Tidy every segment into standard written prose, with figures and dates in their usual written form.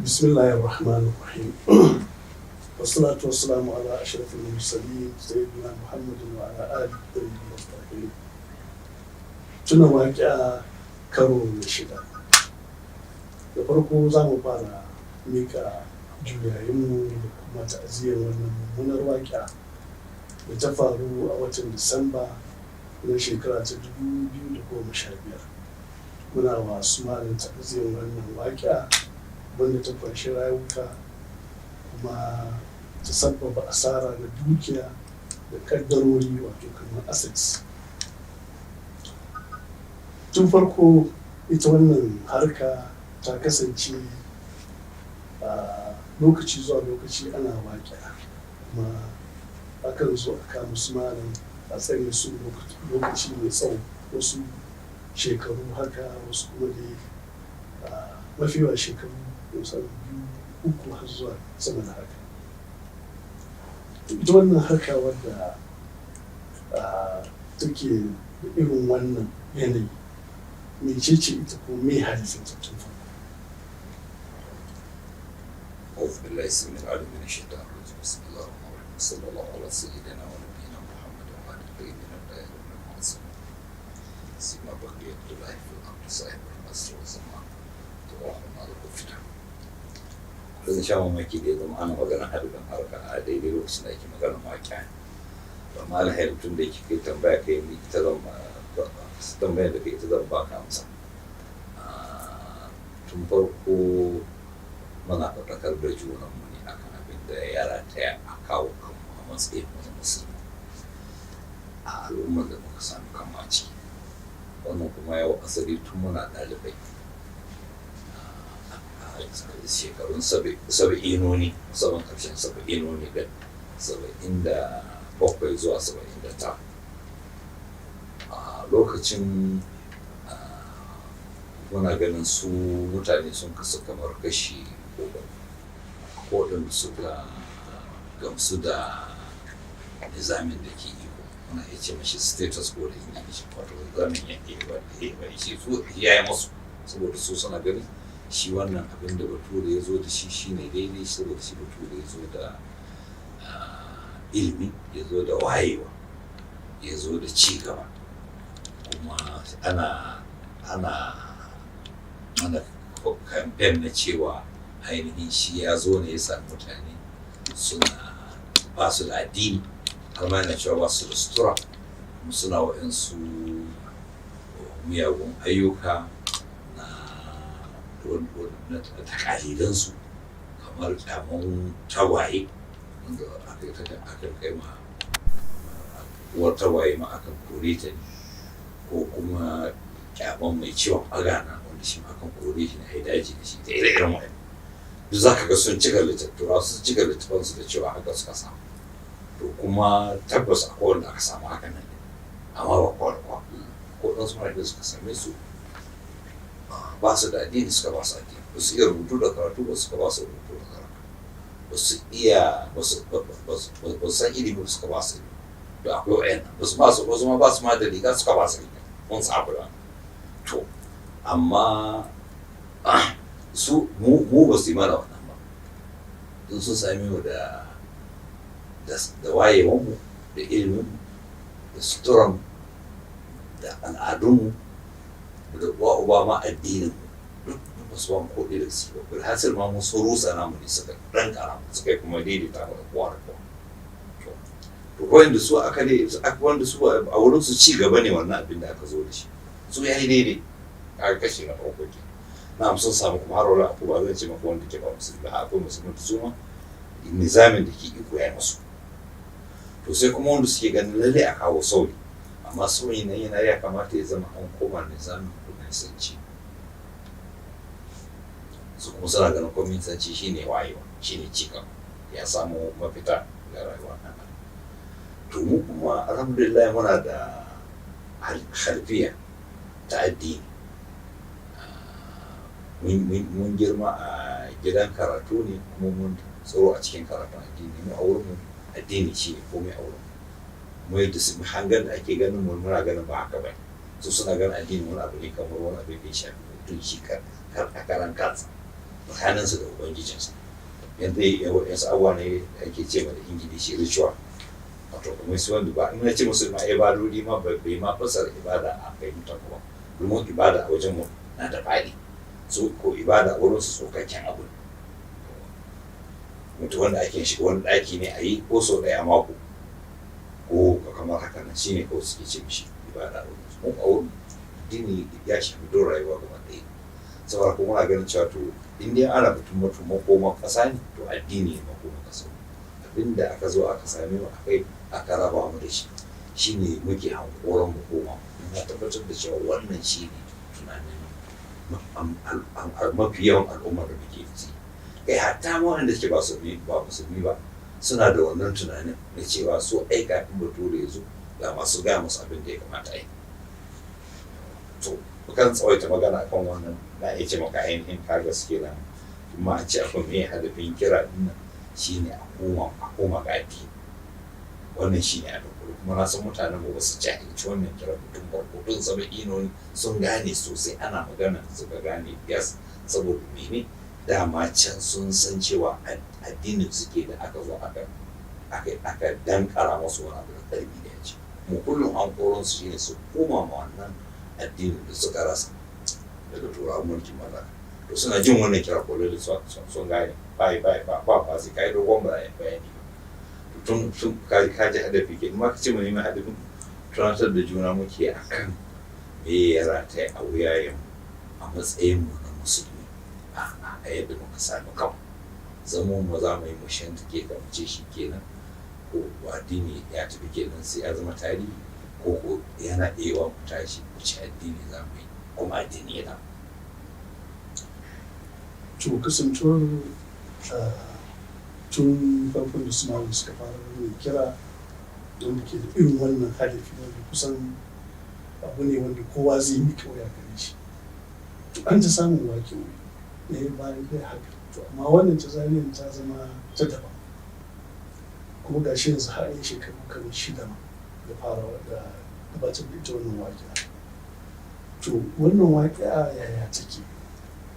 بسم الله الرحمن الرحيم والصلاة والسلام على أشرف المرسلين سيدنا محمد وعلى آله الطيبين الطاهرين. tuna waƙa karo na shida. Da farko za mu fara mika juyayenmu da kuma ta'aziyar wannan mummunar waƙa da ta faru a watan Disamba na shekara ta 2015. Muna wasu malin ta'aziyar wannan waƙa wanda ta kunshi rayuka kuma ta sabbaba asara na dukiya da kaddarori wato kamar assets. Tun farko ita wannan harka ta kasance a lokaci zuwa lokaci ana waƙa kuma akan zo a kama su malam a tsare su lokaci mai tsawo, wasu shekaru haka, wasu kuma dai mafi yawa shekaru kusan 2-3 har zuwa sama da haka. Ita wannan harka wadda take da irin wannan yanayi mecece ita ko me hadisin ta tun farko? أعوذ بالله السميع العليم من الشيطان الرجيم بسم الله الرحمن الرحيم صلى الله على سيدنا ونبينا محمد وعلى الطيبين الطاهرين المعصومين سيما بقية الله في الأرض صاحب العصر والزمان توافنا على الفتن. Zan sha mamaki da ya zama ana magana harbin harka a daidai lokacin da ake magana waƙa. Ba ma alhairi tun da yake kai tambaya kai ni ita zan tambayar da kai ita zan baka amsa. Tun farko muna faɗakar da junanmu ne akan abin da ya rataya a kawo kanmu a matsayin wani musulmi a al'ummar da muka sami kanmu a ciki. Wannan kuma yau asali tun muna ɗalibai shekarun saba'inoni, musamman ƙarshen saba'inoni ɗin 77 zuwa 79. A lokacin muna ganin su mutane sun kasu kamar kashi uku. Waɗanda suka gamsu da nizamin da ke iko, muna iya ce mashi status ko da ingilishi, wato nizamin ya ce su ya yi masu saboda su suna ganin shi wannan abin da bature ya zo da shi shine daidai, saboda shi bature ya zo da ilimi, ya zo da wayewa, ya zo da ci gaba, kuma ana kamfen na cewa ainihin shi ya zo ne ya sami mutane suna ba su da addini, har ma yana cewa ba su da sutura, suna waɗansu miyagun ayyuka na takalidansu kamar kyamun tagwaye, wanda aka kai ma uwar tagwaye ma akan kore ta ne, ko kuma kyamun mai ciwon agana wanda shi ma akan kore shi na daji da shi da ire-iren wa'in. Duk za ka ga sun cika littattura, sun cika littafansu da cewa haka suka samu. To kuma tabbas akwai wanda aka samu haka nan ne, amma ba kwa ko ɗansu mara da suka same su ba su da addini suka ba su addini, ba su iya rubutu da karatu ba suka ba su rubutu da karatu, ba su iya ba su san ilimi ba suka ba su ilimi. To akwai wa'annan ba su ma ba su ma da riga suka ba su riga, mun samu da. To amma su mu ba su yi mana wannan ba, don sun sami mu da wayewanmu, da iliminmu, da suturanmu, da al'adunmu, da uba ma addinin duk ba su ba mu kuɗi da su ba. Hasir ma mun so rusa namu ne suka ɗan ƙara suka yi kuma daidaita mu da kowa da kowa. To wanda su aka ne wanda su a wurin su ci gaba ne wannan abin da aka zo da shi, su ya yi daidai a kashi na farko ke. Na sun samu kuma har wani abu ba zan ce maka wanda ke ba musulmi ba, akwai musulmi da su ma nizamin da ke iko ya masu. To sai kuma wanda suke ganin lalle a kawo sauyi, amma sauyi nan yana ya kamata ya zama an koma nizamin kwaminisanci. Su kuma suna ganin kwaminisanci shine wayewa, shine cigaba, ya samu mafita ga rayuwa nan. To mu kuma alhamdulillah muna da halfiya ta addini. Mun girma a gidan karatu ne, kuma mun tsoro a cikin karatun addini. Mu a wurin addini shi ne komai a wurin mu, yadda su hangar da ake ganin mu muna ganin ba haka ba. Su suna ganin addini wani abu ne kamar wani abu da ya shafi mutum shi a karan kansa, tsakaninsa da ubangijinsa. Yanzu yansu abubuwa ne da ake ce da ingilishi ritual, wato kuma su wanda ba in na ce musu ma ibadodi ma bai ma fasara ibada a fahimtar kuma, domin ibada a wajen mu na da faɗi, so ko ibada a wurin su tsokakken abu ne, mutum wanda ake shiga wani ɗaki ne a yi ko sau ɗaya a mako ko kamar haka nan shine kawai suke ce mishi ibada a wurin su. Mu a wurin addini ya shafi don rayuwa gaba ɗaya, saboda kuma muna ganin cewa to in dai ana mutum makoma ƙasa ne, to addini ne makoma ƙasa. Abinda aka zo aka same mu akai aka raba mu da shi shine muke hankoron mu koma na tabbatar da cewa wannan shine tunanin mafi yawan al'ummar da muke ciki. Kai hatta ma wanda suke ba musulmi ba suna da wannan tunanin na cewa so ai kafin bature ya zo ga masu gaya musu abin da ya kamata a yi. To kan tsawaita magana kan wannan na iya ce maka ainihin kaga suke nan, kuma a ce akwai mai hadafin kira din nan shine a koma ga addini. Wannan shine a dukkan kuma na san mutanen ba su jahilci wannan kira mutum farko don zama inoni sun gane sosai ana magana suka gane yes, saboda mene dama can sun san cewa addinin suke da aka zo aka dankara masu wani abu da ƙarfi da ya ce mu kullum an koron su shine su koma ma wannan addinin da suka rasa daga turawan mulkin mallaka. To suna jin wannan kira kwallo da sun gane ba sai kai dogon bayani ba. Tun ka ji hadafi ke ma ka ce mu neman hadafin tunatar da juna muke akan me ya rataye a wuyayen a matsayin mu na musulmi a yadda muka sami kanmu. Zamo mu za mu yi mushen take kamce shi kenan, ko addini ya tafi kenan sai ya zama tarihi, ko yana iya mu tashi mu ci addini za mu yi kuma addini yana. To kasancewar tun farkon da suna suka fara wani kira don ke da irin wannan hadafi wanda kusan abu ne wanda kowa zai yi kawai a gare shi. To an ta samun wake ne bayan kai haka, to amma wannan ta zariyar ta zama ta daban, kuma ga shi yanzu har yin shekaru kamar 6 da fara da gabatar da ita wannan waƙiya. To wannan waƙiya yaya take,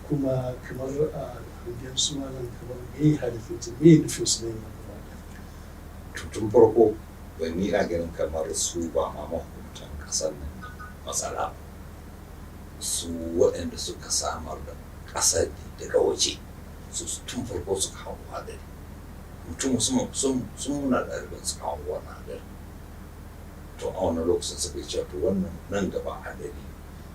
kuma kamar a hangen suna nan kamar me hadafin ta, me nufin su ne wannan waƙiya? Tun farko ban yi ganin kamar su ba ma mahukuntan ƙasar nan matsala, su waɗanda suka samar da ƙasar daga waje su tun farko suka hau hadari. Mutum sun muna ɗaliban suka hau wannan hadari. To a wani lokacin suka yi cewa to wannan nan gaba hadari,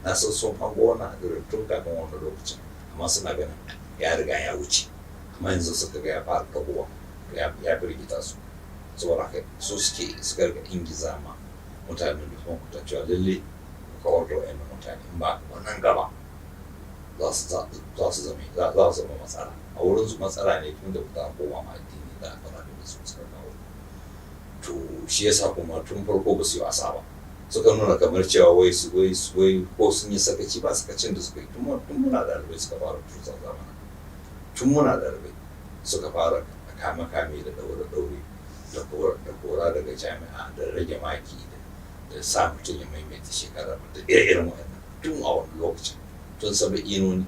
na san sun hango wannan hadarin tun kafin wannan lokacin, amma suna ganin ya riga ya wuce, amma yanzu suka ga ya fara ɗagowa, ya firgita su. Saboda haka su suka ga ingiza ma mutanen da kuma kuta cewa lalle kawar da wa'yan mutane in ba wannan gaba za su zama matsala. A wurin su matsala ne tun da kuta koma ma addini da aka rabu da su suka kawo. To shi yasa kuma tun farko ba su yi wasa ba, suka nuna kamar cewa wai ko sun yi sakaci ba sakacin da suka yi tun muna ɗalibai suka fara tusa zamana, tun muna ɗalibai suka fara kame-kame da ɗaure-ɗaure da kora daga jami'a da rage maki da sa mutum ya maimaita shekara da irin wannan tun a wani lokacin, tun saba'inoni.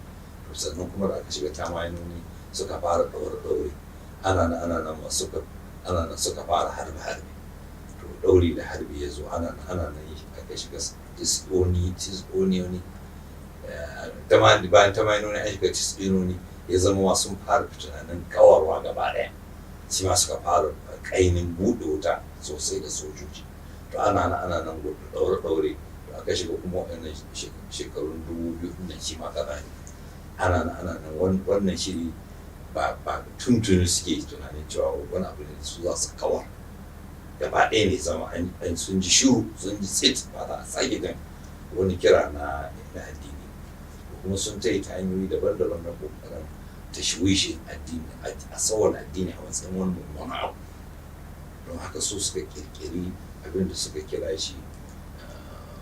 To sannan kuma da aka shiga tamayinoni suka fara ɗaure-ɗaure, ana nan suka fara harbe-harbe. To ɗauri da harbi ya zo ana nan aka shiga tis'oniyoni, bayan tamayinoni an shiga tis'inoni, ya zama sun fara tunanin kawarwa gaba ɗaya. Shi ma suka fara kainin buɗe wuta sosai da sojoji. To ana nan ɗaure-ɗaure, to aka shiga kuma waɗannan shekarun 2000 nan shi ma kaza ne. Ana nan wannan shiri ba tuntuni suke tunanin cewa wani abu ne su za su kawar gaba ɗaya ne, zama an sun ji shiru, sun ji tsit, ba za a sake gan wani kira na addini. Kuma sun ta yi ta hanyoyi daban-daban na ƙoƙarin tashwishin addini, a tsawon addini a matsayin wani mummunan abu. Don haka su suka kirkiri abin da suka kira shi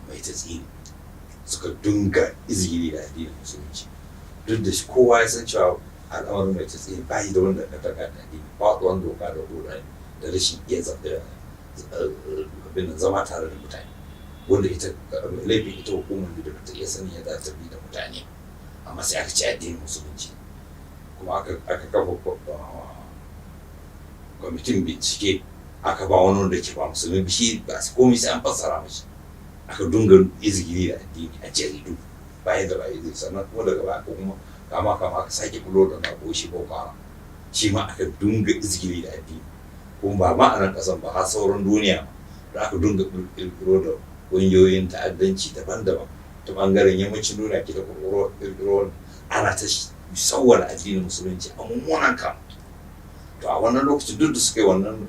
mai tatsiri, suka dunga izgiri da addinin musulunci. Duk da shi kowa ya san cewa al'amarin mai tatsiri ba yi da wanda ka taka da addini, faɗuwan doka da hoda da rashin iya abin zama tare da mutane, wanda laifin ita hukumar da ta iya sani ya za ta bi da mutane, amma sai aka ci addinin musulunci. kuma aka kafa kwamitin bincike aka ba wani wanda ke ba musulmi shi ba su komai sai an fassara mashi aka dunga izgiri da addini a jaridu bayan da bayan sannan kuma daga baya kuma kama aka sake bulo da na shi boko haram shi ma aka dunga izgiri da addini kuma ba ma a nan kasan ba har sauran duniya da aka dunga kirkiro da ƙungiyoyin ta'addanci daban-daban ta bangaren yammacin duniya ke da kirkiro ana ta sauwar addinin musulunci a mummunan kan to a wannan lokacin duk da suka yi wannan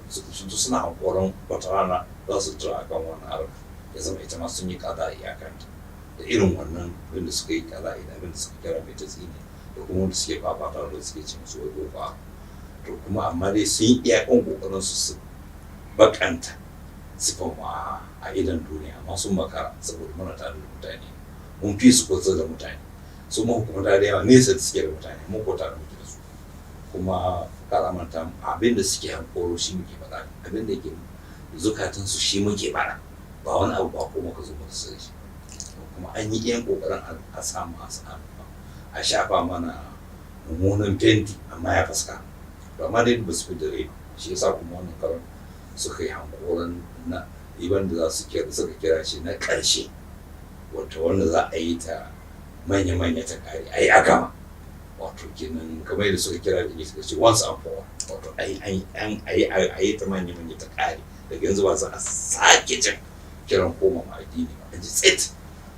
suna hankoron wata rana za su tura akan wannan harka ya zama ita ma sun yi kaza iyakanta da irin wannan abin da suka yi kaza da abin da suka kira mai tatsini da kuma wanda suke fafata da suke cin su wai ba to kuma amma dai sun yi iyakan kokarin su bakanta sifan ma a idan duniya amma sun makara saboda muna tare da mutane mun fi su kusa da mutane su mahukumta da yawa nesa da suke da mutane mun ko tare muke da su kuma karamanta abin da suke hankoro shi muke faɗa abin da ke zukatansu shi muke faɗa ba wani abu ba ko muka zo muka sai shi kuma an yi iyan kokarin a samu a shafa mana mummunan fenti amma ya fuska to amma dai ba su fi dare shi yasa kuma wannan karon suka yi hankoran na iban da za su suka kira shi na ƙarshe wato wanda za a yi ta manya-manya ta kare a yi a gama wato kenan kamar yadda suka kira da suka ce once and for all wato a yi ta manya-manya ta kare daga yanzu ba za a sake jin kiran koma ma addini ba a ji tsit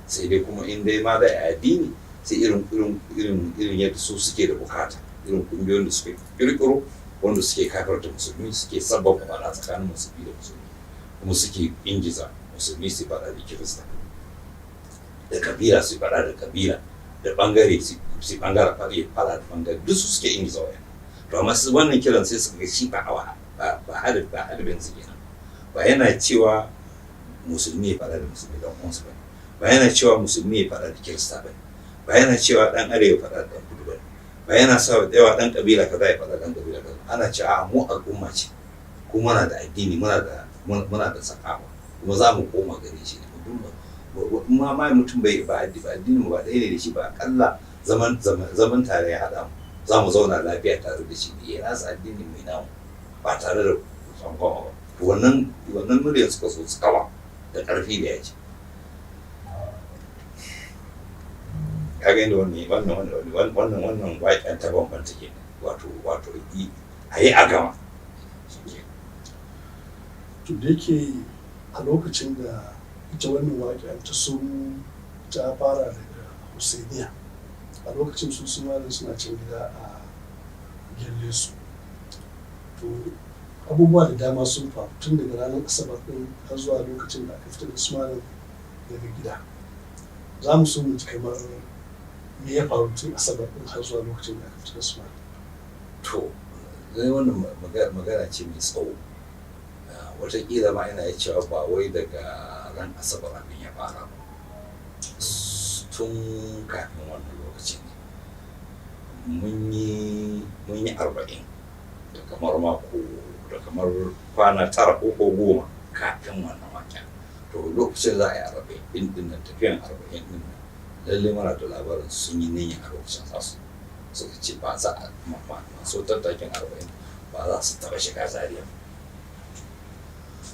sai dai kuma in dai ma da addini sai irin yadda su suke da bukata irin kungiyoyin da suke kirkiro wanda suke kafarta musulmi suke sabbaba fada tsakanin musulmi da musulmi kuma suke ingiza musulmi su fada da kirista da kabila su fada da kabila da bangare su bangare fada da bangare duk su suke ingiza wayan to amma su wannan kiran sai suka ga shi ba hadabin su kenan ba yana cewa musulmi ya fada da musulmi dan uwansu ba yana cewa musulmi ya fada da kirista ba yana cewa dan arewa fada da dan kudu ba yana sa yawa dan kabila kaza ya fada dan kabila kaza ana cewa mu al'umma ce kuma muna da addini muna da sakawa kuma za mu koma gare shi ma mutum bai ba addini mu ba ɗaya ne da shi ba akalla zaman tare ya haɗa mu za mu zauna lafiya tare da shi ya nasa addini mai namu ba tare da tsangwama ba wannan muryar suka so su kawa da ƙarfi da yaji ka ga wannan waƙen ta bambanta ke wato a yi a gama to da yake a lokacin da ita wannan waƙen ta fara daga Husainiya a lokacin su suna cin gida a gelle su to abubuwa da dama sun faru tun daga ranar asabar ɗin har zuwa lokacin da aka fita da su daga gida za mu so mu ji kamar me ya faru tun asabar ɗin har zuwa lokacin da aka fita da su to zai wannan magana ce mai tsawo watakila ma ina cewa ba wai daga ran asabar abin ya fara ba tun kafin wannan lokacin ne mun yi 40 da kamar mako da kamar kwana 9 ko 10 kafin wannan waken to lokacin za a yi 40 din nan tafiyan 40 din nan lalle mana da labarin sun yi niyyar a lokacin zasu suka ce ba za a masu tattakin 40 ba za su taɓa shiga Zaria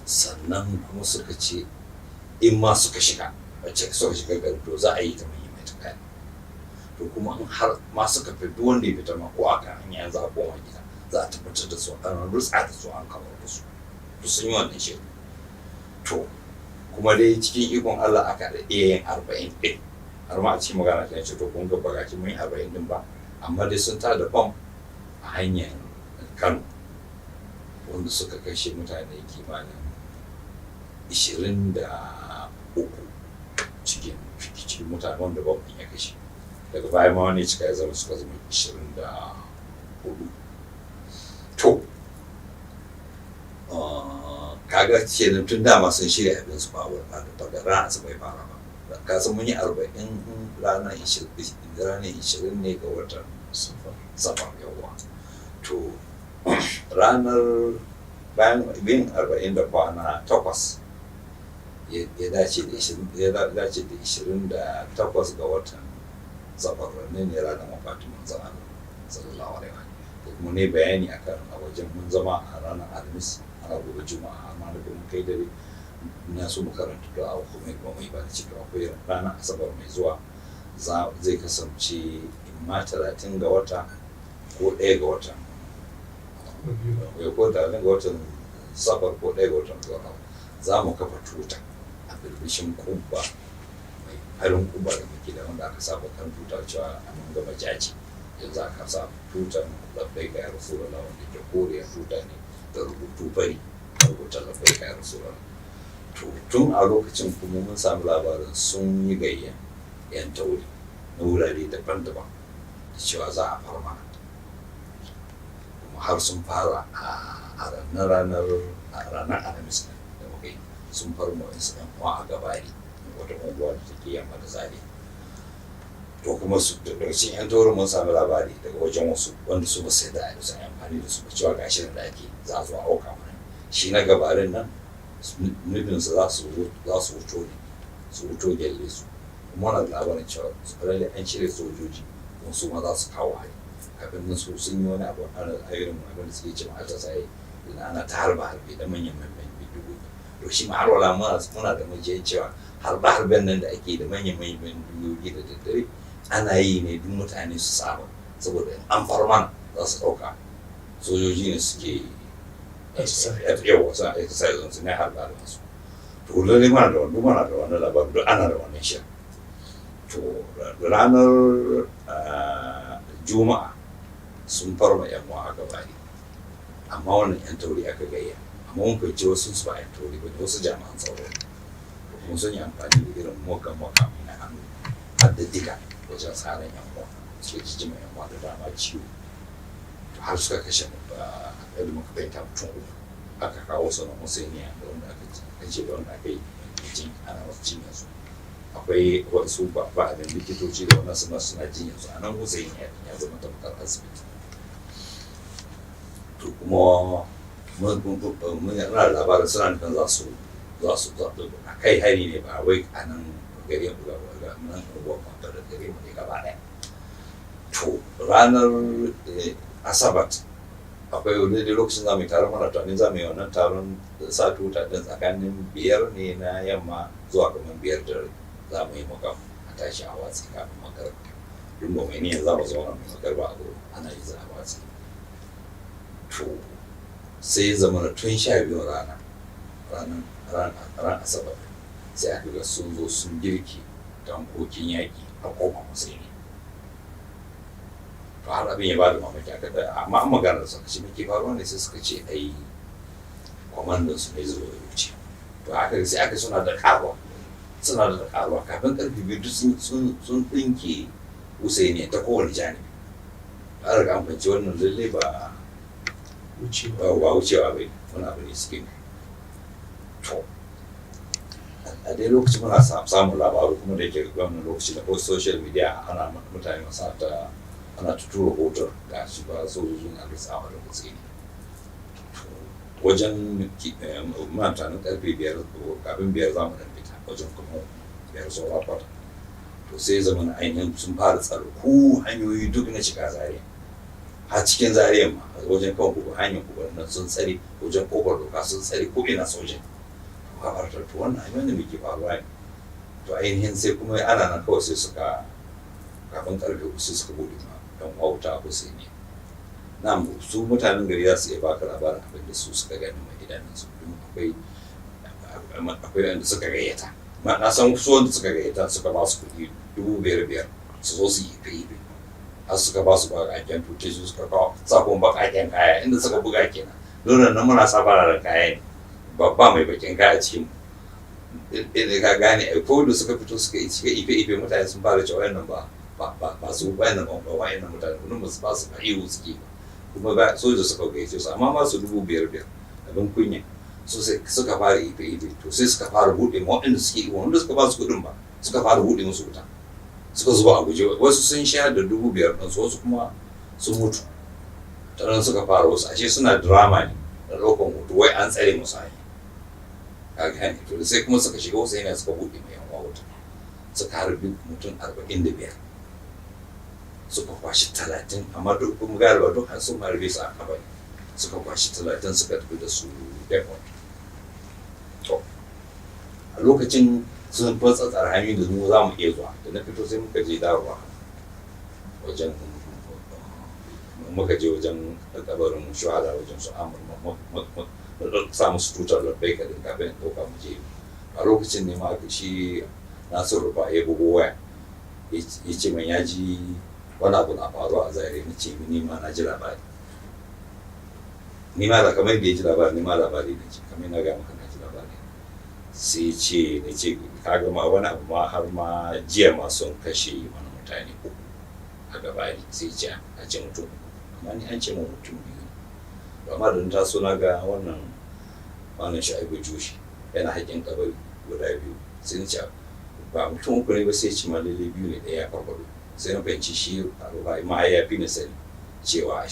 sannan kuma suka ce in ma suka shiga wacce suka shiga gari to za a yi ta mai tukari to kuma in har ma suka fi duk wanda ya fita ma ko aka hanya za a koma gida za a tabbatar da su an rutsa da su an kawar da su to sun yi wannan shirin to kuma dai cikin ikon Allah aka da iya yin 40 ɗin har ma a cikin magana ta ce to kun ga bagaci mun yi 40 ɗin ba amma dai sun tada bom a hanyar Kano wanda suka kashe mutane kimanin 23 cikin mutane wanda babban ya kashe daga baya ma wani cika ya zama suka zama 24 to kaga kenan tun dama sun shirya abin su ba daga rana su bai fara ba ka san mun yi 40 ranar 20 ne ga watan safar yawa to ranar bayan bin 40 da kwana 8 ya dace da 28 ga watan safar ne ranar wafatin manzon Allah sallallahu alaihi wa da kuma ne bayani akan a wajen mun zama a ranar alhamis ana gobe juma'a amma da kuma kai dare na so mu karanta da a kuma ba mai ba ci da akwai ranar asabar mai zuwa zai kasance imma 30 ga wata ko 1 ga wata ko 30 ga watan safar ko 1 ga watan zuwa za mu kafa tuta a birbishin kubba mai farin kubba da muke da wanda aka saba kan tuta cewa a mun gama jaji yanzu aka sa tutar labbai ga rasulullah wanda ke koriya tuta ne da rubutu fari rubuta labbai ga rasulullah to tun a lokacin kuma mun samu labarin sun yi gayya yan tauri na wurare daban-daban da cewa za a farma kuma har sun fara a ranar alhamis da muka yi sun farma wasu yan uwa a gabari wata unguwa da take yamma da zari to kuma su daga cikin yan taurin mun sami labari daga wajen wasu wanda su ba sai da a yi amfani da su ba cewa gashi da ake za a zo a auka mana shi na gabarin nan nufinsu za su wuto ne su wuto gyalle su kuma wani labarin cewa su lalle an cire sojoji don su ma za su kawo hari kafin nan su sun yi wani abu a irin abin da suke ce ma ta sai ana ta harbe da manyan bindigogi to shi ma har wala muna da majiyan cewa harben nan da ake da manyan bindigogi da daddare ana yi ne duk mutane su saba saboda an farman za su ɗauka sojoji ne suke yawa sa exercise su ne harba da masu to lalle mana da wannan labarin duk ana da wannan shirin to ranar juma'a sun farma yan uwa a gabani amma wannan yan tauri aka gayya amma mun fahimci wasu su ba yan tauri ba wasu jami'an tsaro to kuma sun yi amfani da irin mokamai na hannu har da diga wajen tsarin yan uwa suka jijjima yan uwa da dama ciwo to har suka kashe yadda muka fahimta mutum uku aka kawo su na musainiya da wanda aka ce da wanda aka yi ana wasu jinyar su akwai wasu ba da likitoci da wannan suna jinyar su a nan musainiya ya zama tamkar asibiti to kuma mun yana labarin suna nufin za su a kai hari ne ba wai a nan gare mu ga nan unguwar kwantar da gare mu ne gaba ɗaya to ranar asabat akwai wani lokacin za mu yi taron mara tunanin za mu yi wannan taron sa tuta din tsakanin 5 ne na yamma zuwa kamar 5 da za mu yi maka a tashi a watsi kafin makarba duk ba mai niyan za mu zauna mai makarba a gurin ana yi za a watsi to sai zama tun 12 ranar asabar sai aka ga sun zo sun girki tankokin yaƙi a kofar musulmi to har abin ya ba da mamaki aka da amma an magana da suka ce muke faruwa ne sai suka ce ai kwamandan su ne zo ya wuce to aka sai aka suna da karuwa kafin karfe 2 duk sun ɗinke Usaini ta kowane janibi an riga an fahimci wannan lalle ba wucewa bai wani abu ne suke to a dai lokacin muna samun labaru kuma da yake wannan lokaci da social media ana mutane masu ana tuturo hoton ga shi ba sojojin alisawa da Usaini wajen mutanen karfe 5 kafin 5 za mu dan fita wajen kuma 5 saura kwata to sai zaman ainihin sun fara tsaro ko hanyoyi duk na shiga Zaria har cikin Zaria ma wajen kan kuba hanyar kuba nan sun tsare wajen kofar doka sun tsare ko ina sojin to ka fartar to wannan abin da muke faruwa ne to ainihin sai kuma ana nan kawai sai suka kafin karfe 3 suka bude ma don wauta ko sai ne na su mutanen gari za su iya baka labarin abin da su suka gani mai idanunsu don akwai wanda suka gayyata ma na san su wanda suka gayyata suka ba su kuɗi 5,500 su zo su yi ife har suka ba su baƙaƙen tuce su suka kawo sakon baƙaƙen kaya inda suka buga kenan don nan muna sa fararen kaya ne babba mai bakin kaya cikin inda ka gane ko da suka fito suka ife mutane sun fara cewa wannan ba su bayan nan ba wayan mutane kuma ba su ihu suke kuma ba soja suka gaice su amma ma su 5,500 abin kunya so sai suka fara ife to sai suka fara bude ma waɗanda suke wanda suka ba su kuɗin ba suka fara bude musu wuta suka zuba a guje wasu sun sha da 5,000 ɗin su wasu kuma sun mutu taron suka fara wasu ashe suna drama ne da ɗaukan hoto wai an tsare musu hanyar kaga hanyar to sai kuma suka shiga wasu yana suka bude mai yan wuta suka harbi mutum 45 suka kwashi 30, amma duk kuma galiba duk sun harbe su a kafa, suka kwashi 30 suka tafi da su depot. To a lokacin sun fatsatsar hanyoyin da mu za mu iya zuwa, da na fito sai muka je dawowa wajen kabarin shuhada wajen su amur sa musu tutar labbai kadin kafin ɗauka mu je. A lokacin ne ma aka shi Nasiru Rufa ya bugo waya ya ce man ya ji wani abu na faruwa a Zaire. Na ce ni ma na ji labari, ni ma da kamar da ya ji labari, ni ma labari na ce kamar na ga maka na ji labari. Sai ce na ce ka ga ma wani abu ma har ma jiya ma sun kashe wani mutane uku a gabani. Sai ce a ce mutum, amma ni an ce mu mutum biyu. Amma da ta so na ga wannan Sha'ibu Jushi yana haƙin kabari guda biyu. Sai na ce ba mutum uku ne ba, sai ce ma lalle biyu ne, ɗaya ya farfaɗo. Sai na fahimci shi a rufa ma ya fi na sani cewa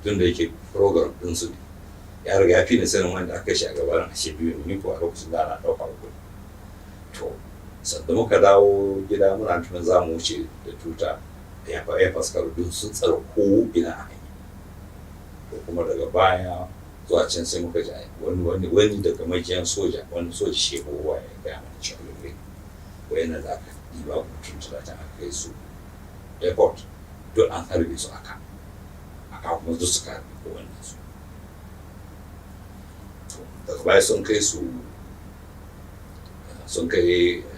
tun da yake program ɗin su ne ya riga ya fi na sanin wanda aka shi a gabanin ashe biyu ne, ni ko a lokacin da ana ɗauka uku. To sanda muka dawo gida muna tunan za mu wuce da tuta ya faskar duk sun tsara ko ina a hanya. To kuma daga baya zuwa can sai muka ji wani daga majiyan soja, wani soja shi ya gaya mana cewa lullu wayannan da aka ɗiba mutum 30 aka kai su depot, duk an harbe su aka kuma duk suka harbe kowanne su. To daga baya sun kai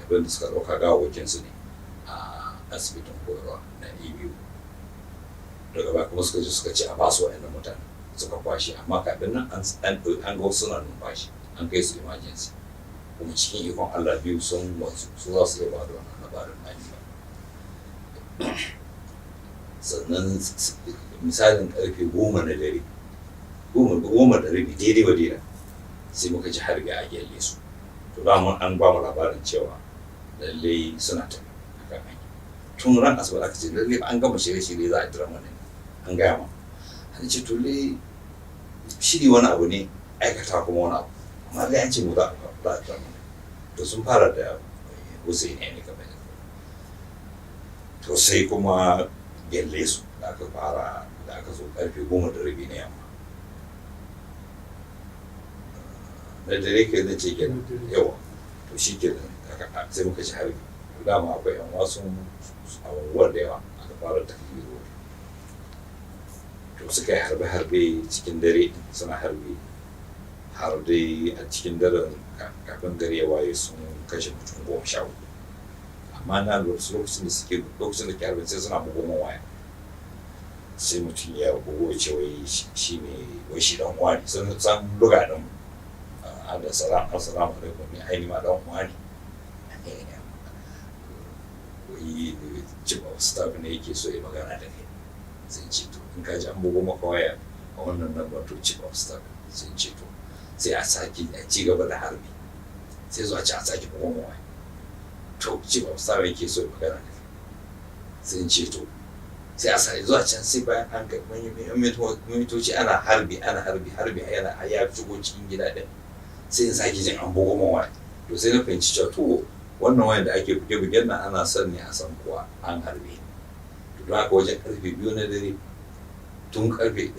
abin da suka ɗauka gawawakin su ne a asibitin koyarwa na EBU. Daga baya kuma suka je suka ce a basu wayannan mutane suka kwashe, amma kafin nan an ga wasu suna numfashi, an kai su emergency. Kuma cikin ikon Allah biyu sun wasu su za su iya ba da wannan labarin nani ba. Sannan misalin karfe 10 na dare, 10 da rabi daidai wa daidai, sai muka ji harbi a gyalle su. To dama an ba mu labarin cewa lallai suna tafi a kan hanya. Tun ran asabar aka ce lallai an gama shirye-shirye za a jira mana, an gaya ma. An ce to lallai shiri wani abu ne, aikata kuma wani abu, amma lallai an ce mu za a jira mana. To sun fara da Hussein ne kamar yadda. To sai kuma gyalle su da aka zo karfe 10 da rabi na yamma. Da dare ke na ce kenan yawa. To shi kenan sai muka ci harbi. Dama akwai yan wasu abubuwan da yawa aka fara takbiro. To suka yi harbe-harbe cikin dare, suna harbe har dai a cikin daren kafin gari ya waye sun kashe mutum 14. Amma na lokacin da ke harbin sai suna bugon waya, sai mutum ya bugo ce wai shi ne wai shi dan uwa ne, sun san luga din da assalamu alaikum ni aini ma dan uwa ne. Wai chief of staff ne yake so ya magana da kai. Sai ce to in ka ji an bugo maka waya a wannan number to chief of staff. Sai ce to sai a sake a ci gaba da harbi, sai zuwa ci a sake bugon waya. To chief of staff yake so ya magana da kai. Sai ce to sai a sake zuwa can, sai bayan an ga mintoci ana harbi yana ya shigo cikin gida din, sai in sake jin an bugo min waya. To sai na fahimci cewa to wannan wayan da ake buge-bugen nan ana son ne a san kuwa an harbe. To don haka wajen karfe 2 na dare, tun karfe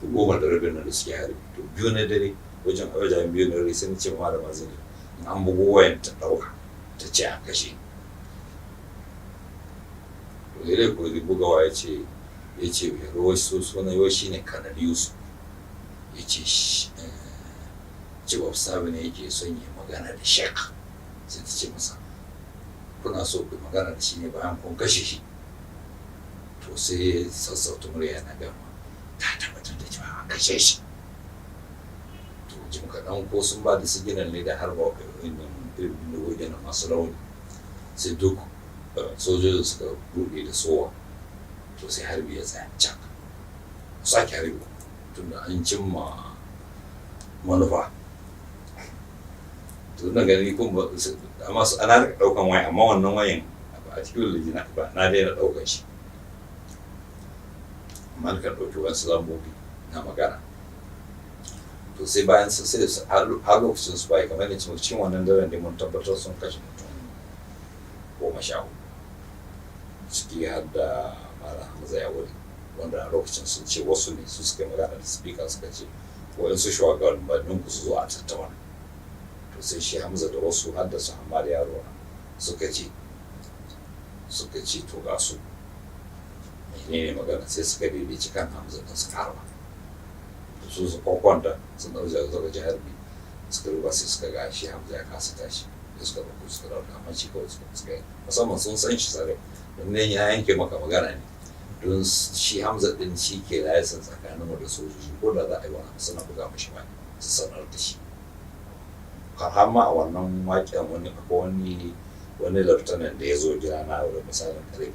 10 da rabin nan da suke harbe, to 2 na dare wajen 2 na dare sai na ce malama zai in an bugo wayan ta dauka ta ce an kashe. To dai ko zai bugawa ya ce ruwa sunan yau shi ne Kanal Yusuf. Ya ce chief of staff ne yake son yi magana da Sheikh. Sai ta ce masa kuna so ku magana da shi ne bayan kun kashe shi. To sai sassauta murya na gama ta tabbatar da cewa an kashe shi. To jim kaɗan ko sun ba da siginan ne da harba irin wajen masu rauni, sai duk sojojin suka buɗe da sowa. To sai harbi ya tsaya cak, sake harbi tunda an cimma manufa. To na gani kuma amma ana ɗaukan waya, amma wannan wayan a cikin lijina ba na daina ɗaukan shi. Amma kan ɗauki wasu lambobi na magana. To sai bayan sai har lokacin su bai kamar da cikin wannan daren da mun tabbatar sun kashe mutum 14, ciki har da hamza ya wuri, wanda a lokacin sun ce wasu ne su suka magana da speaker suka ce waɗansu shugabannin ku su zo a tattauna. To sai shi hamza da wasu har da su hamma da yaro suka ce to ga su menene magana, sai suka daidaici kan hamza da su karba su kwakwanta sun ɗau zaga jihar bi suka ruba sai suka ga shi hamza ya kasa tashi da suka ɗauko suka ɗauka amma shi kawai suka yi musamman sun san shi sarai don ne ya yanke maka magana ne don shi hamza ɗin shi ke layasan tsakanin da sojoji ko da za a yi wani suna buga mashi ma su sanar da shi har ma a wannan waƙen wani lieutenant da ya zo gida na da misalin karfe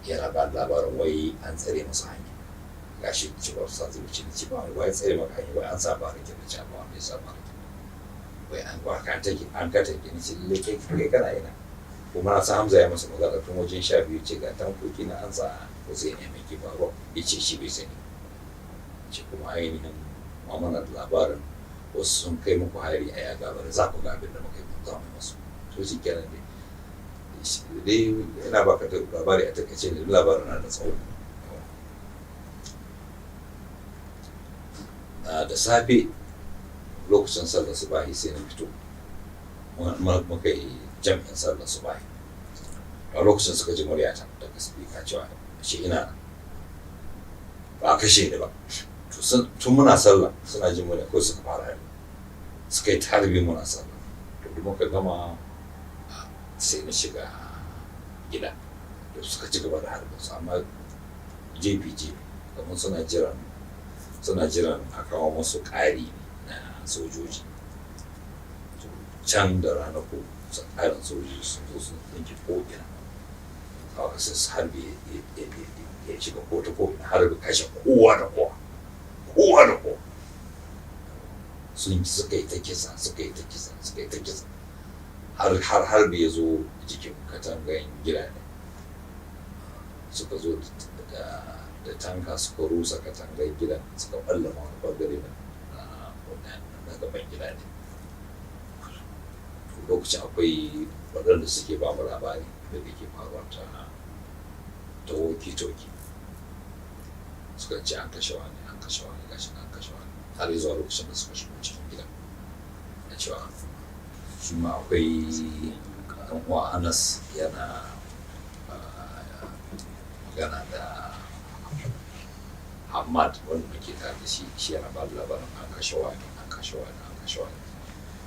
2 yana ba labarin wai an tsare masa hanya gashi cibar sa zai wuce ci ba wai tsare maka hanya wai an sa ba rake da ci ba mai sa ba rake wai an ba ka take an ka take ni ci leke kai kana yana kuma na sa hamza ya masa magana tun wajen 12 ce ga tankoki na an sa ko sai ne mai kifawa yace shi bai sani ce kuma ainihin mamana da labarin wasu sun kai muku hari a yaga bari za ku ga abin da muka yi za mu masu to shi kenan dai yana baka da labari a takaice da labarin na da tsawo. Da safe lokacin sallar subahi sai na fito muka yi jami'in sallar subahi a lokacin suka ji muryata daga speaker cewa shi ina ba a kashe ni ba. Tun muna sallah suna jin murya ko suka fara harbi suka yi tarbi muna sallah to da muka gama sai na shiga gida da suka ci gaba da harbin su amma jefi kamar suna jiran a kawo musu ƙari na sojoji can da ranaku tsarin sojoji sun zo sun yanki ko'ina kawai sai su harbi ya shiga ko ta ko'ina harbi kashe kowa da kowa suka yi ta kisa har bai zo jikin katangan gida ne suka zo da tanka suka rusa katangan gidan suka ɓallama wani ɓangare na gaban gida ne. Lokacin akwai waɗanda suke ba mu labari da ke faruwa ta woki-toki suka ce an kashe wani gashi an kashe wani har zuwa lokacin da suka shigo cikin gidan na cewa shi ma akwai ɗan uwa Anas yana magana da Hamad wanda muke tare da shi yana ba da labarin an kashe wani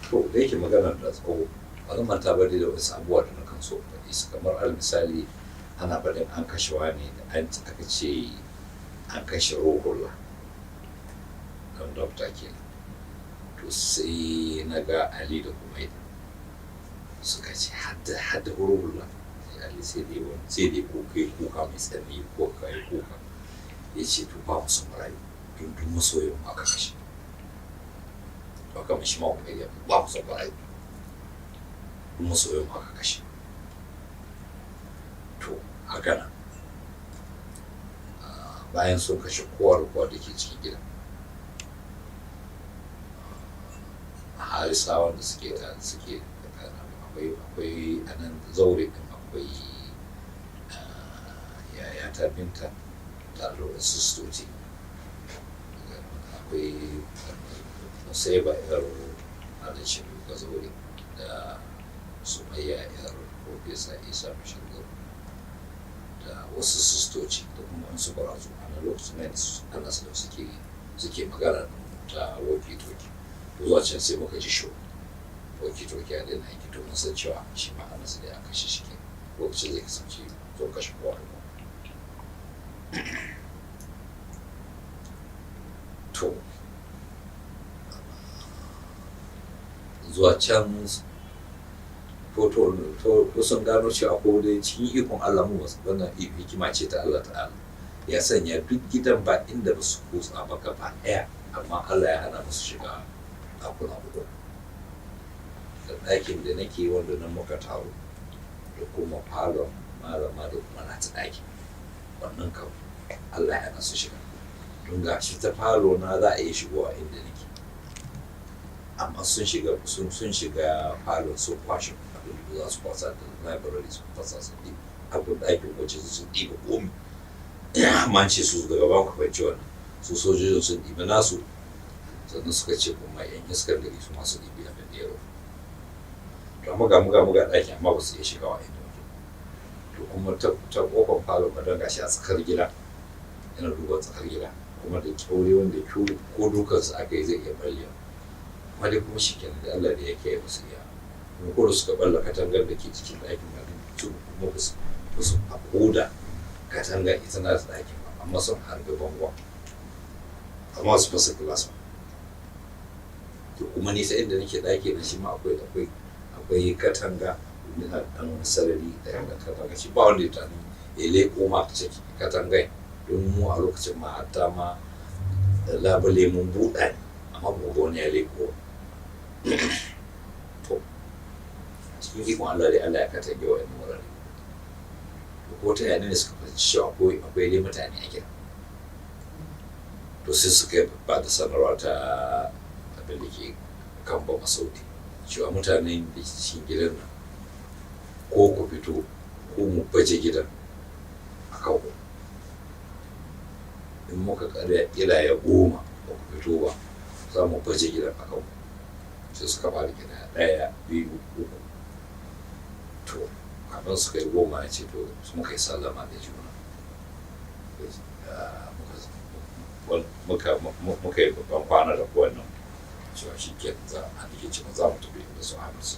to da yake magana da tsawo ba zan manta ba da wasu abubuwa da na kan so faɗi su kamar al misali ana faɗin an kashe wani da aka ce an kashe Ruhullah don dokta ke to sai na ga Ali da Humaid suka ce hadda Ruhullah Ali sai dai kuka mai tsanani ko kai kuka ya ce to ba mu son rayu don duk masoyin aka kashe to aka mishi ma Humaid ya ba mu son rayu duk masoyin aka kashe to haka nan bayan sun kashe kowa da ke cikin gidan harisawa da suke akwai a nan zaure din akwai yaya ta binta tare da wasu sistoci akwai musaiba yar adashin ga zaure da sumayya yar profesa isa mashigar da wasu sistoci da kuma wasu barazu a nan lokacin da Anas da suke magana ta woki-toki zuwa can sai muka ji shi woki-toki a daina aiki to mun san cewa shi ma Anas da ya kashe shi ke lokacin zai kasance zo kashe kowa da kowa to zuwa can to sun gano cewa ko dai cikin ikon Allah mu wannan hikima ce ta Allah ta'ala ya sanya duk gidan ba inda ba su kutsa ba gaba ɗaya amma Allah ya hana musu shiga ɗakuna hudu da ɗakin da nake wanda nan muka taro da kuma falon malama da kuma nata ɗaki wannan kan Allah ya hana su shiga don ga shi ta falo na za a iya shigowa inda nake amma sun shiga falon sun kwashe za su kwasa da library su kwasa su ɗi abin ɗakin waje su ɗiba komi amma ce su daga ban ku fahimci wannan su sojojin sun ɗibi nasu sannan suka ce kuma yan iskar gari su masu ɗibi abin da ya rufe to amma muga ɗaki amma ba su iya shiga wa inda waje to kuma ta kofar falo ba don gashi a tsakar gida yana duba tsakar gida kuma da kyaure wanda ko dukansu aka yi zai iya ballewa amma dai kuma shi kenan da Allah da yake yi musu iya kuma ko da suka balla katangar da ke cikin ɗakin ba su kuma ba su koda katanga ita na da ɗakin ba amma sun harbe bangon amma su fasa gilas ba to kuma nisa inda nake ɗaki na shi ma akwai katanga na ɗan sarari da yanga katanga shi ba wanda ya tani ya leƙo ma ciki katangai don mu a lokacin ma hatta ma labule mun buɗa ne amma ba wani ya leƙo to cikin ikon Allah dai Allah ya katange wa yanzu wurare ko ta yana ne suka fahimci cewa akwai dai mutane a gida to sai suka ba da sanarwa ta abin da ke kan ba masauki cewa mutanen da cikin gidan nan ko ku fito ko mu baje gidan a kan ku in muka kare ya 10 ba ku fito ba za mu baje gidan a kan ku sai suka fara gida 1 2 3 to kafin suka yi 10 ya ce to muka yi sallama da juna muka yi babban kwana da kowannan cewa shi ke za a dike cewa za mu tafi da su hamar su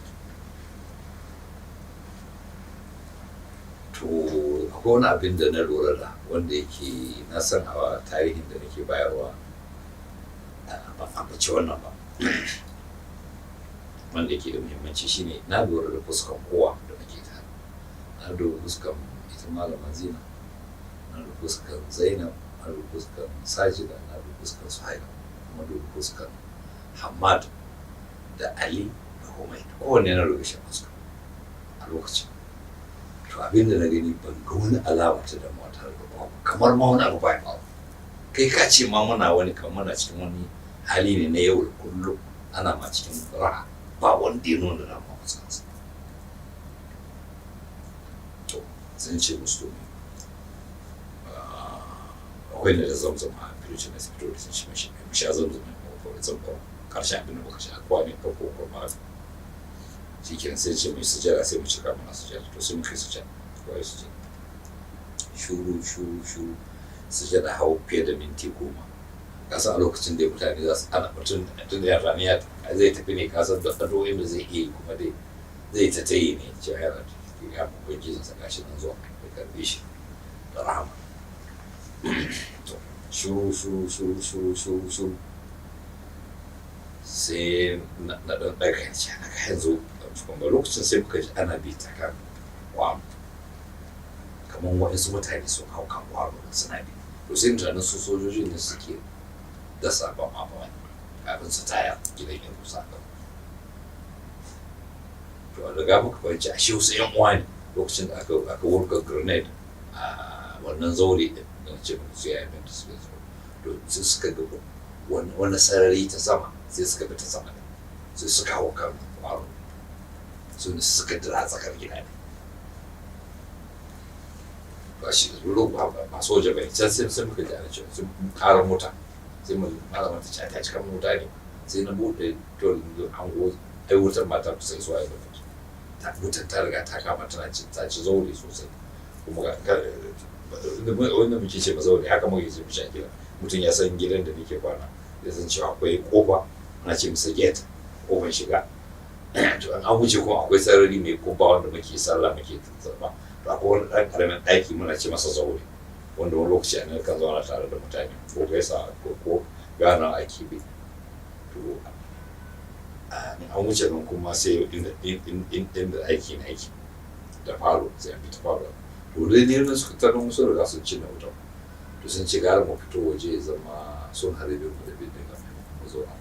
to akwai wani abin da na lura da wanda yake na san hawa tarihin da nake bayarwa ba a bace wannan ba wanda yake da muhimmanci shine na lura da fuskan kowa da nake tare na lura fuskan ita malama Zina na lura fuskan Zainab na lura fuskan Sajida na lura fuskan Suhaila kuma lura fuskan Hamad da Ali da Humaid kowanne na lura shi fuska a lokacin to abinda na gani ban ga wani alama ta damuwa tare da babu kamar ma wani abu bai faru kai ka ce ma muna wani kamar muna cikin wani hali ne na yau da kullum ana ma cikin raha ba wanda ya nuna damuwa fuskansa to zan ce musu domin akwai ne da zamzam a firicin da fito da sun ci mashi mai sha zamzam mai zamzam karshen abin da muka sha kwami farko kuma shi kenan sai ce mai sujada sai mu cika mana sujada to sai mu kai sujada kawai sujada shuru sujada hau fiye da minti 10 kasan a lokacin da mutane za su ana mutum tun da yara ne zai tafi ne kasan da addu'o'in da zai iya yi kuma dai zai ta tayi ne cewa yara ya mu ubangijin sa gashi nan zuwa ya karbe shi da rahama to shuru sai na ɗan ɗaga yanci na ka yanzu kuma lokacin sai muka ji ana bi ta kan kwano kamar waɗansu mutane sun hau kan kwano suna bi to sai mutanen su sojojin da suke dasa ba mamaki kafin su taya gidan yin rusa kan to a daga muka fahimci a shi wasu yan uwa ne lokacin da aka wurga grenade a wannan zaure din da ce muku su yayin da suka zo to sai suka ga wani sarari ta sama sai suka bi ta sama sai suka hau kan kwano su ne suka dira tsakar gida ne ba shi da zuru ba soja bai can sai muka ji ana cewa sun ƙara mota sai mu malama ta ce ta cika mota ne sai na buɗe to an go ai wutar mata kusa zuwa yau ta wutar ta riga ta kama ta ci zaure sosai kuma wanda muke ce ba zaure haka muke ce mishi a gida mutum ya san gidan da nake kwana ya san cewa akwai kofa ana ce masa gate kofar shiga to an wuce kuma akwai sarari mai kofa wanda muke sallah muke zarba to akwai wani ɗan ƙaramin ɗaki muna ce masa zaure wanda wani lokaci an kan zauna tare da mutane ko gaisa ko gana ake bi to an wuce nan kuma sai inda aiki na aiki da falo sai an fita falo to dai ne suka tarin musu riga sun cinna wuta to sun ce gara mu fito waje ya zama sun harbe mu da bidin ga mu zo a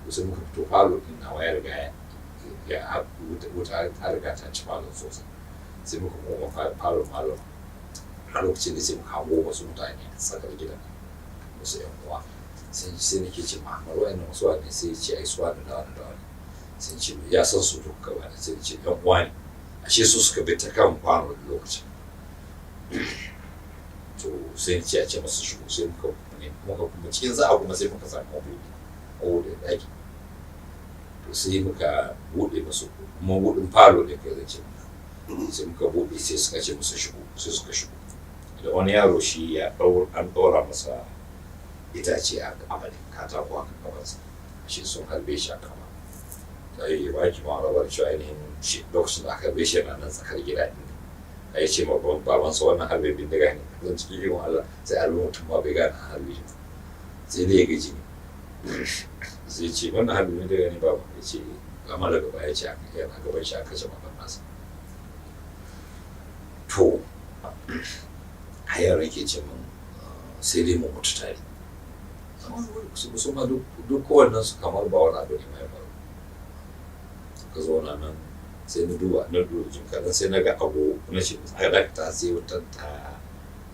to sai muka fito falo din na wayar ga ya wuta ta riga ta ci falo sosai sai muka koma falo a lokacin da sai muka hango wasu mutane a tsakar gidan wasu yan uwa sai nake ce Muhammad wayannan wasu ne sai ce ai suwa da wani sai ce ya san su duk gaba da sai ce yan uwa ne ashe su suka bi ta kan kwano da lokacin to sai ce a ce masu shigo sai muka kuma cikin za a kuma sai muka samu mabuɗi da ɗaki to sai muka buɗe musu kuma buɗin falo ne kai zance sai muka buɗe sai suka ce musu shigo sai suka shigo da wani yaro shi an ɗora masa itace a amalin katako a kafansa shi sun harbe shi a kama ta yi ba ki ma rabar cewa ainihin lokacin da aka harbe shi yana nan tsakar gida ne a yi ce ma babansa wannan harbe bindiga ne zan cikin yin Allah sai harbe mutum ma bai gane harbe shi sai dai ya gaji ne sai ce wannan harbe bindiga ne baba ya ce amma daga baya ce yana gaban shi aka ce baban nasa to a yaran ke ce min sai dai mu mutu tare su ma duk kowannen su kamar ba wani abu ne mai faru ka zauna nan sai na duba jin kaɗan sai na ga abu na ce a dakta sai wutar ta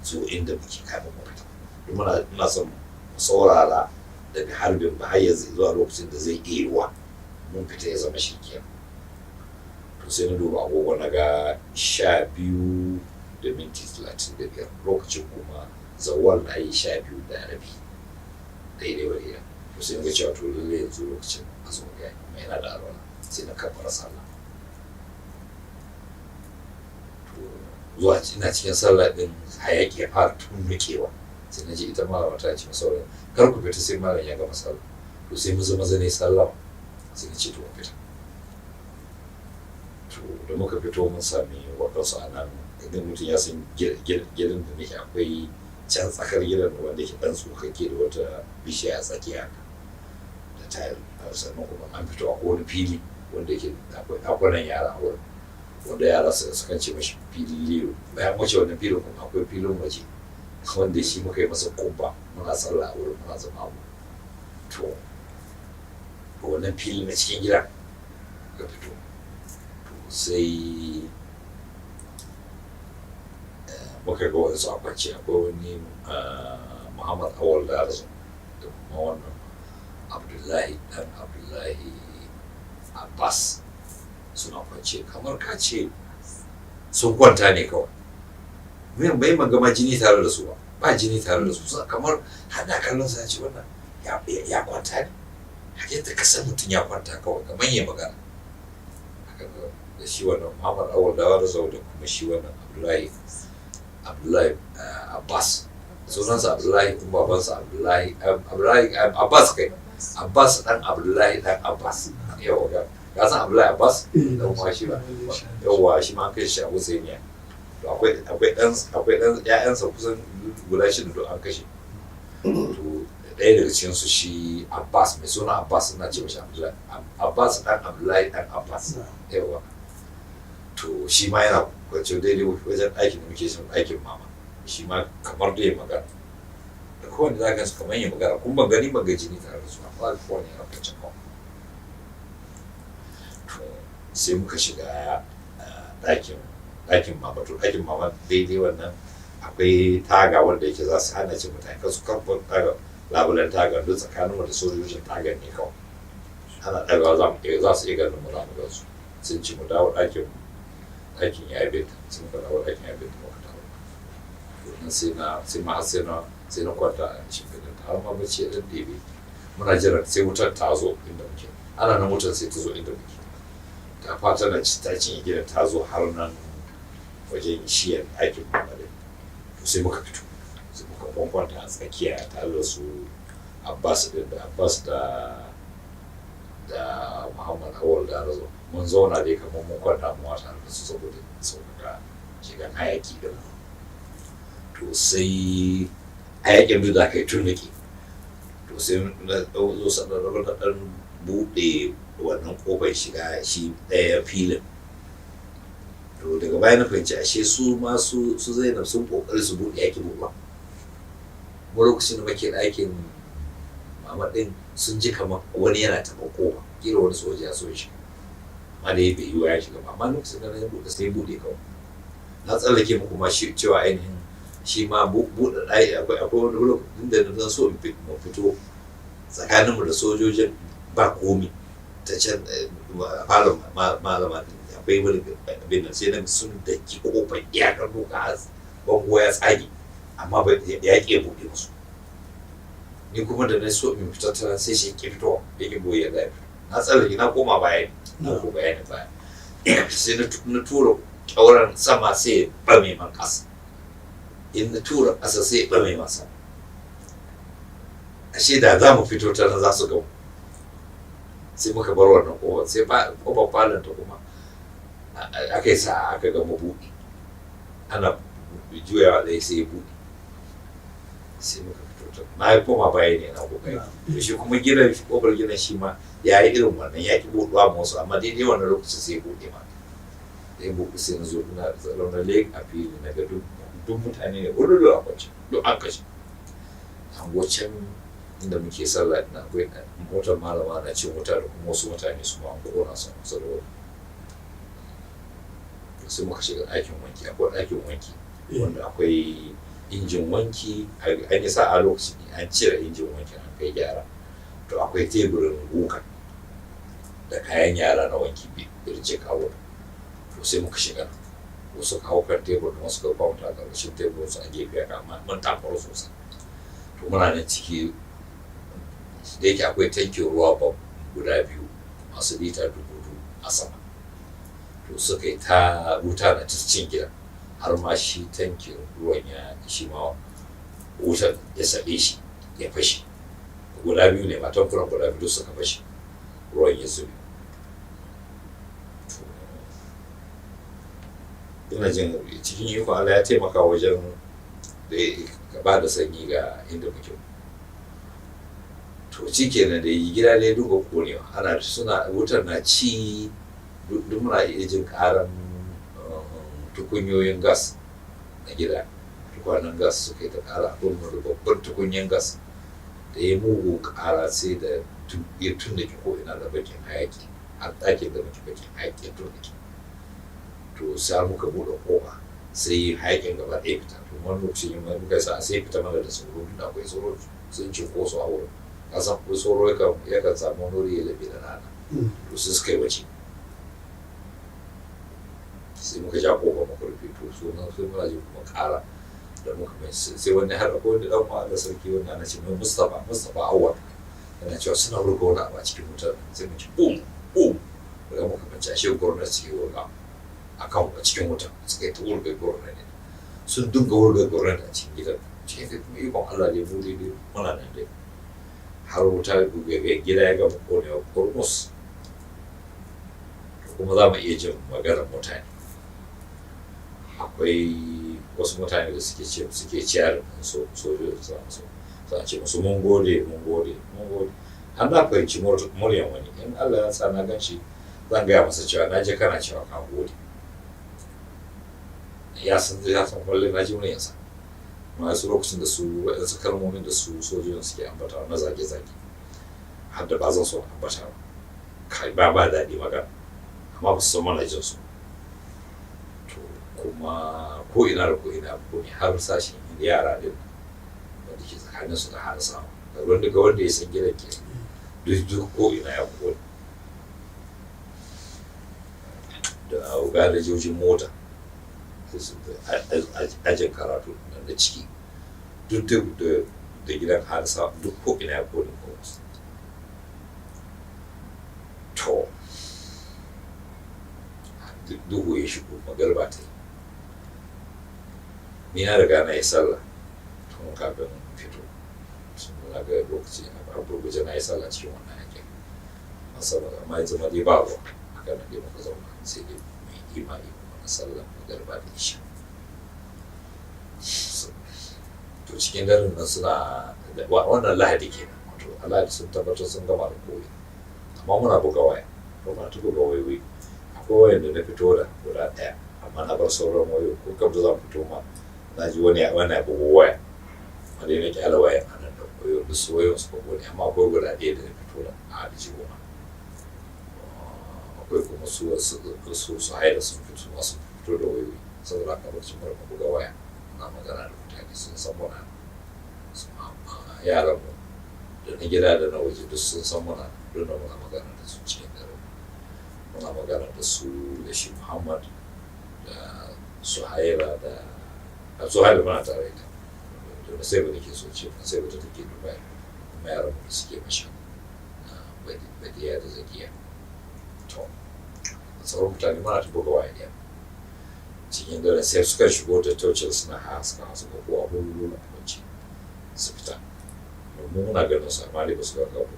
zo inda muke kafin mu fita domin ina son mu saurara daga harbin ba har yanzu zuwa lokacin da zai iya yiwa mun fita ya zama shi kenan to sai na duba agogo na ga 12:35 lokacin kuma zawar na yi 12:30 daidai wa iya to sai na ga cewa to lalle yanzu lokacin azumin ya yi mai yana da alwala sai na kabbara sallah to zuwa ina cikin sallah din hayaki ya fara tunnukewa sai na ji ita malama ta ce masa sauran kar ku fita sai malam ya gama sallah to sai mu zama zane sallah sai na ce to fita to da muka fito mun sami wadansu a nan idan mutum ya san gidan da nake akwai can tsakar gidan wanda ke dan tsokake da wata bishiya a tsakiya da tayar sannan kuma an fito a kowane fili wanda ke akwai ɗakunan yara a wurin wanda yara sukan ce mashi filin lilo bayan wuce wannan filin kuma akwai filin waje wanda shi muka yi masa kumba muna sallah a wurin muna zama abu to wannan filin na cikin gida ka fito to sai muka ga wasu a kwance akwai wani Muhammad Awal da Arzu da kuma wannan Abdullahi Abbas suna kwance kamar ka ce sun kwanta ne kawai mai bai magama jini tare da su ba jini tare da su suna kamar hada kallon sa ce wannan ya kwanta ne yadda ka san mutum ya kwanta kawai kamar ya magana haka da shi wannan Muhammad Awal da Arzu da kuma shi wannan Abdullahi Abbas sunansa Abdullahi kuma babansa Abdullahi Abbas kai Abbas dan Abdullahi dan Abbas yawa ga san Abdullahi Abbas dan kuma shi ba yawa shi ma kai shi Abu Zainiya to akwai dan ƴaƴansa kusan guda shida da an kashe to ɗaya daga cikin su shi Abbas mai suna Abbas na ce mishi Abdullahi Abbas dan Abdullahi dan Abbas yawa to shi ma yana kwance daidai wajen aikin da muke son aikin mama shi ma kamar da ya magana da kowane za ka kamar ya magana kun ban gani ban ga jini tare da su amma kowane yana kwance kawai to sai muka shiga ɗakin mama to ɗakin mama daidai wannan akwai taga wanda yake za su hana cin mutane kasu kamfan taga labulen taga duk tsakanin da sojojin tagan ne kawai ana ɗagawa za su iya ganin mu za mu gan su sun ci mu dawo ɗakin ya bin sun fara wa aikin ya bin da wata wannan sai na kwanta a cikin har ma bace dan debe muna jira sai wutar ta zo inda muke ana nan wutar sai ta zo inda muke ta fata na ta cinye gidan ta zo har nan wajen shiyar aikin mamalin to sai muka fito sai muka kwankwanta a tsakiya tare da su Abbas da Muhammad Awal da Arzu mun zauna dai kamar mun kwanta mu wata da su saboda sauƙaƙa shigan hayaki da to sai hayakin da aka yi turniki to sai na zo sanar da ɗan buɗe wannan ƙofar shiga shi ɗaya filin to daga baya na fahimci ashe su ma su Zainab sun ƙoƙari su buɗe yakin buɗa mu lokacin da muke ɗakin mama ɗin sun ji kamar wani yana taɓa ƙofa kila wani soja ya so shi amma da ya bai yi wa ya shiga ba amma lokacin da na buɗe sai buɗe kawai na tsallake muku ma shi cewa ainihin shi ma buɗe ɗaki akwai wani lokacin da na so in fito tsakaninmu da sojojin ba komi ta can falon malama akwai wani abin nan sai na sun daki ƙofar iyakar doka bango ya tsage amma ya ƙi buɗe musu. Ni kuma da na so in fita ta sai shi ƙi fitowa ya ƙi boye da na tsallake na koma baya na ko bayani baya sai na tura ƙyauren sama sai ya ɓame man ƙasa, in na tura ƙasa sai ya ɓame man sama. Ashe da za mu fito ta nan za su gamu, sai muka bar wannan ƙofar, sai ƙofar falon ta kuma aka yi sa'a aka gama buɗe, ana juyawa ɗaya sai ya buɗe, sai muka fito ta na yi koma baya ne na ƙoƙari. To shi kuma gidan ƙofar gidan shi ma ya yi irin wannan ya ki buɗuwa ma wasu, amma daidai wannan lokacin sai buɗe ma da ya buɗe sai na zo ina tsaron na lek a fili na ga duk mutane ne wuri a kwance duk an kashe. Can inda muke sallah ina akwai motar malama na cin wuta da kuma wasu mutane su ma an kona su kusa da wani. Sai muka shiga ɗakin wanki, akwai ɗakin wanki wanda akwai injin wanki, an yi sa'a lokacin an cire injin wanki an kai gyara, to akwai teburin guga da kayan yara na wanki birce kawo. To sai muka shiga wasu kawo kan tebur da wasu kawo kwamta a ƙarƙashin tebur su a gefe ya kama mun takwaru sosai. To muna nan ciki da yake akwai tankin ruwa guda biyu masu lita 2000 a sama, to suka yi ta wuta na ta cin gida har ma shi tankin ruwan ya shi ma wutar ya saɓe shi ya fashe. Guda biyu ne matan furan guda biyu suka fashe ruwan ya zube. Ina jin cikin ikon Allah ya taimaka wajen da ba da sanyi ga inda muke. To shi kenan da yi gida ne duka konewa, ana suna wutar na ci duk muna iya jin karan tukunyoyin gas na gida, tukwanen gas suka yi ta kara a da babban tukunyen gas da ya mugu kara sai da ya tunnake ko ina da bakin hayaki, har ɗakin da muke bakin hayaki ya tunnake. To sai muka buɗe kofa sai hayakin gaba ɗaya fita. To wani lokacin muka sa sai fita mana da sauro, da akwai sauro sun ci ko su a wurin, kasan ko sauro yakan samu wani ya labe da rana, to sai suka yi waje. Sai muka ja kofa muka rufe, to so nan sai muna ji kuma ƙara da muka mai sai wani har akwai wani ɗan uwa da sarki wani ana ce mai Mustapha Awwal, yana cewa suna wurga wani abu a cikin wutar, sai mu ci bum daga muka mace ashe gwamnati suke wurga a kan a cikin wutar, suka yi ta wurga gwamnati ne, sun dinga wurga gwamnati a cikin gidan. Cikin da kuma ikon Allah ne mu dai muna nan dai har wuta gida ya gama konewa kurmus. Kuma za mu iya jin maganar mutane, akwai wasu mutane da suke ciyar sojoji za a ce musu mun gode. An na fahimci muryan wani, in Allah ya sa na gan shi zan gaya masa cewa na je kana cewa ka gode. Ya san kwallon na ji muryansa, masu lokacin da su waɗansu kalmomin da su sojojin suke ambatawa na zage-zage har da ba zan so ambata ba daɗi magana, amma ba su san mana jin su. To kuma ko ina da ko ina ko ne har sashen yara din wanda ke tsakanin su da har sama ga wanda ya san gidan ke duk ko ina ya kone da galajojin mota ajin karatu da ciki duk da gidan har sama duk ko ina ya kone ko to duhu ya shigo magarba ta yi. Ni na riga na yi sallah tun kafin fito, sun na ga lokaci a gurguje na yi sallah cikin wannan yakin masabar, amma ya zama dai ba ruwa haka na dai muka zauna sai dai mai imani kuma na sallah magarba da isha. To cikin garin nan suna wannan lahadi kenan, wato alhaji sun tabbatar sun gama da koyi, amma muna buga waya muna ta buga wayoyi. Akwai wayan da na fito da guda ɗaya amma na bar sauran wayo, ko kam da zan fito ma na ji wani ya bugu waya wanda ya kyala wayan a nan da wayo da su wayo su bugu ne, amma akwai guda ɗaya da na fito da a da jiwo ma. Akwai kuma su haida sun fito da wayoyi, saboda haka lokacin mara buga waya na magana da mutane sun san muna yaran mu da na gida da na waje duk sun san muna don da muna magana da su cikin dare. Muna magana da su da shi Muhammad da Suhaila da Suhaila muna tare da to na sai ba nake so ce na sai ba ta take Dubai kuma yaran da suke masha badiya da zakiya to sauran mutane mana ta buga waya ne cikin dare sai suka shigo da tocin suna haska suka ko abubuwa na kwanci su fita domin muna ganin su amma dai ba su ga gaba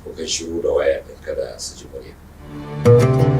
ko kan shiru da waya ɗin kada su ji murya